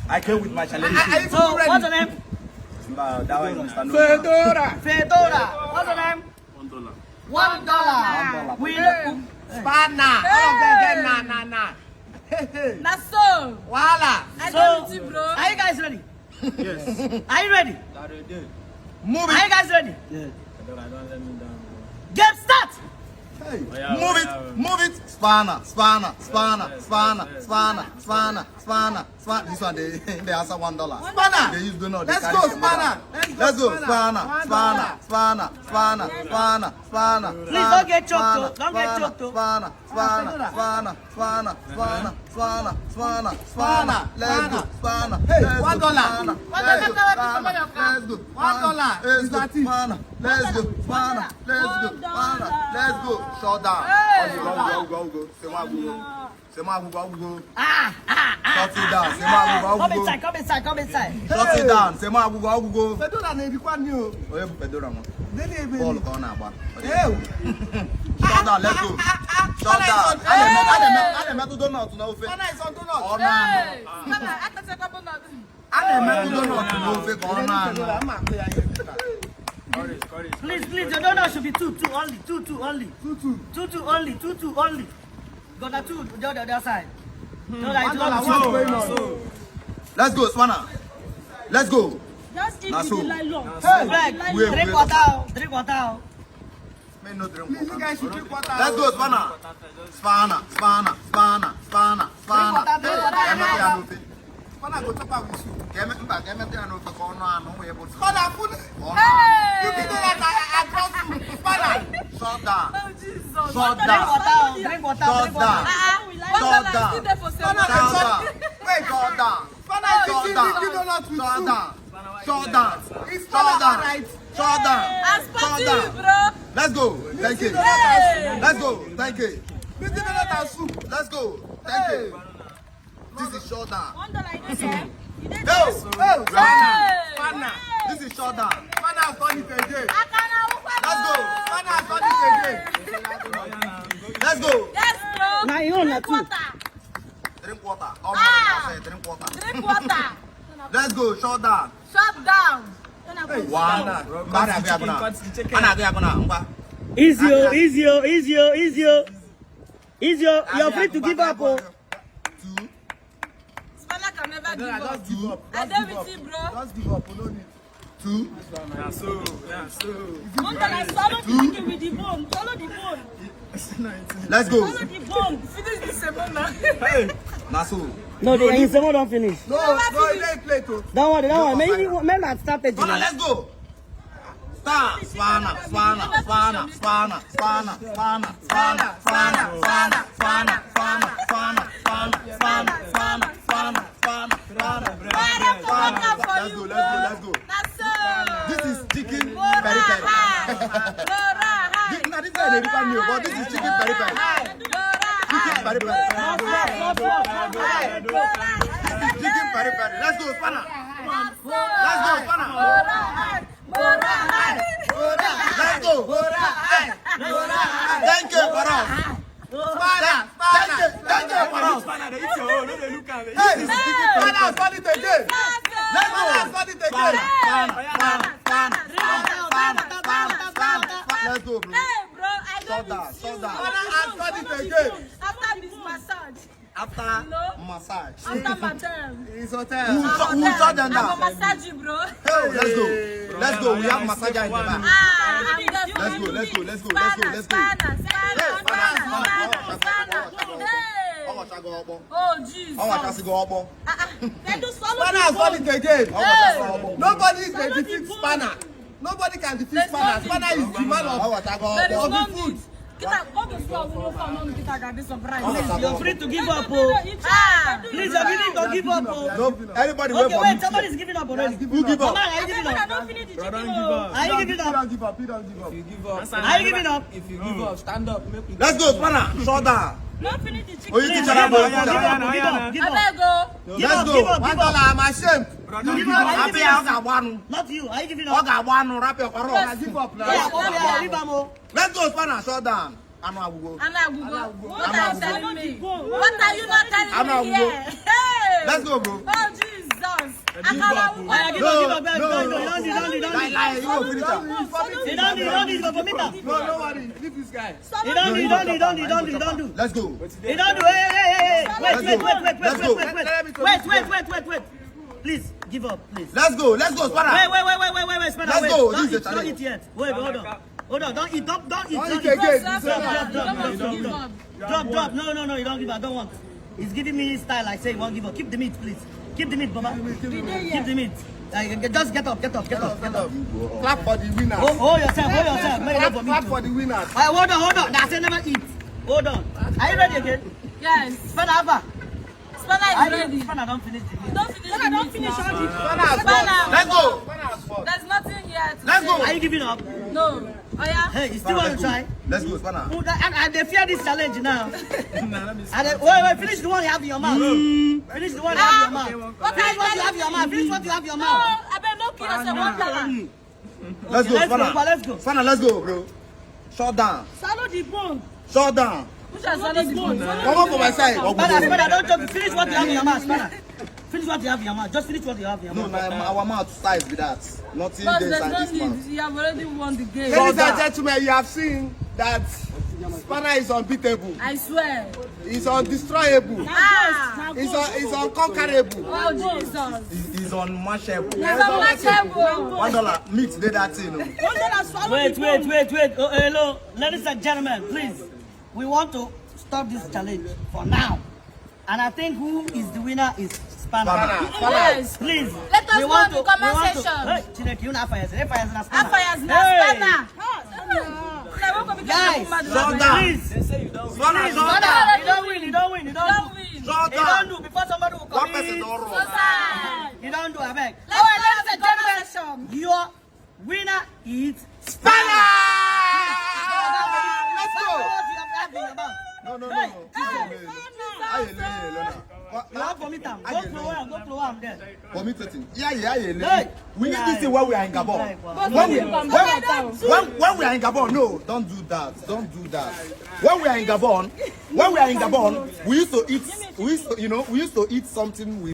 I came with my challenge. So, what's the name? That one is Mr. Fedora. Fedora. What's the name? $1. $1. We Spana. All of them get na. That's so. Voila. I So, don't with you, bro. are you guys ready? Yes. Are you ready? Move Are you it. guys ready? Yeah. Don't let me down. Game start. Hey. Yeah, Move it. yeah. Move it. Spana. This one they answer $1. Spana. They use donut. Let's go, Spana. Let's go, Spana. Please don't get choked, though. Don't get choked, though. Spana. Let's go, Spana. Hey, $1. Let's go, Spana. Let's go, Spana. Let's go. Shut down. Go. Say my go. Shut it down. Say my Come inside. Shut it down. Say my go. Fedora na edikwa ni o. Oye Fedora mo. Deni ebe. Ball ko na agba. Eh. Shut down. Let's go. Shut down. I dem metu donut na ofe. Spana is on donut. Ọ na anọ. I dem metu donut na ofe ka ọ na anọ. Ama ko ya ye. Please, your donut should be two only. Two only. Go to two, the other side. No, like two. Let's go, Spana. Let's go. Just eat Na with so. the nylon. Break. Wait. Drink water. Me no drink You water. guys should drink water. Let's go, Spana. Spana. Spana go chop am with you. Get me there no for corner and no we able to. Spana food. You give me that I cross you. Spana. Shut down. Oh, Jesus. Shut Drink down. water. Shut down. $1 still there for Shut 7 down. Wait, shut down. Spana is eating the donut with Shut you. down. Shut down. It's Shut Spana down. right. Shut down. I'm Shut spotting down. you, bro. Let's go. Thank you. Hey. Let's go. Thank you. This is donut and soup. Let's go. Thank you. This is shut down. $1 you there? You there? Yo. Spana. This is shut down. Spana has done it again. Let's go. Spana has done it again. Let's go. Yes, bro. Now you own that too. Drink water. Oh, drink water. Drink water. Let's go. Shut down. Shut down. Easy. You're free to give up. Oh. Spana can never give up. Just give up. I dare with you, bro. Just give up. No need. 2. $1 swallow the chicken with the bone. Swallow the bone. Let's go. Swallow the bone. Finish this semona. Nasu. No, the someone don't finish. No, it ain't plate. Don't worry. Maybe that started. Spana, let's go. Stop. Spana. Let's go. This is chicken peri peri. Now this is a different meal, but this is chicken peri peri. Chicken peri peri. Chicken peri peri. Let's go, Spana. Let's go, Spana. Let's go. Thank you for us. Thank you for us. Hey, this is chicken peri peri. Let's go. Let's go, bro. Hey, bro, I Shut love down. After this massage. After massage. After my term. It's hotel. Who shut them I'm down? a massage you, bro. Hey, let's go. We have massager in the back. I'm Let's go. Spana. Oh, jeez. Then do swallow Spana has the done bone. it again. Hey. Nobody can Swallow defeat the bone. Spana. Nobody can defeat There's Spana. no Spana is the man of There is of no the food. need. You're free to give up. Oh. Please, you're free to give up. Oh. No, everybody wait Okay, for wait, me. somebody's giving up already. Who give up? Mama, are you giving up? don't finish the chicken. Are you giving up? Don't give up. He don't give up. If you give up, Are you giving up? if you give up, stand up, make me. Let's go, Spana. Shut down. Don't finish the chicken. Oh, you Please, teach give her up, about give up. I better go. Let's go. $1, I'm ashamed. Give up. Are you giving up? Not you. Are you giving up? I give up now. Yeah, okay, leave am, oh. Let's go, Spana. Shut down. I know I will go. What are you telling me? What are you not telling me here? Hey! Let's go, bro. Oh, Jesus. Give up, No worry. Leave this guy. Don't do. Let's go. Hey, don't do. Wait. Please, give up, please. Let's go, Spanner. Wait, Spanner. Let's go. This is the Don't challenge. eat yet. Wait, hold on. Don't eat. Don't eat. Drop. No, you don't give up. I don't want. He's giving me style. I say you won't give up. Keep the meat, please. Keep the meat, Baba. Keep the meat. Just get up. Clap for the winner. Hold yourself. Make it for me Clap too. for the winner. Hold on. I said never eat. Hold on. Are you ready again? Yes. Spanner, Spanner is ready. Spanner, don't finish the meat. Don't finish all the Let's go. There's nothing yet. Let's go. Are you giving up? No. Oh yeah? Hey, you still want to try? Let's go, Spanner. And they fear this challenge now. Wait, finish the one you have in your mouth. Finish the one you have in your mouth. Finish what you have in your mouth. Finish what you have in your No, mouth. I bet no kill us $1. Let's go, Spanner. Let's go. Spanner, let's go, bro. Shut down. Swallow the bone. Shut down. Which has swallowed the bone? Come on for my side. Spanner, don't jump. Finish what you have in your mouth, Spanner. Finish what you have in your mouth. Just finish what you have in your No, mouth. our mouth size with that. Nothing But there there's inside no this mouth. need. You have already won the game. Ladies and gentlemen, you have seen that Spanner is unbeatable. I swear. He's undestroyable. He's unconquerable. Oh, Jesus. He's unmatchable. He's unmatchable. $1 meat did that thing. Wait. Oh, hello, ladies and gentlemen, please. We want to stop this challenge for now. And I think who is the winner is Spanner. Yes. Please. Let us we know want in the to- comment we want to- section. Hey, Chineke, you know fires. Fires na Spanner. After you Hey. Spanner. Guys, Shut down. please. Spanner, shut down. Spanner, you don't win. You don't do. Shut You don't down. do before somebody will One come person in. don't So run. sad. You don't do, I beg. Let's go to the comment section. Your winner is Spanner! Let's go. No. Hey, you Hey, have for me time. Go through am there. Committing. Yeah. Hey. We need this thing when we are in Gabon. When we are in Gabon, no, don't do that. When we are in Gabon, we used to eat something with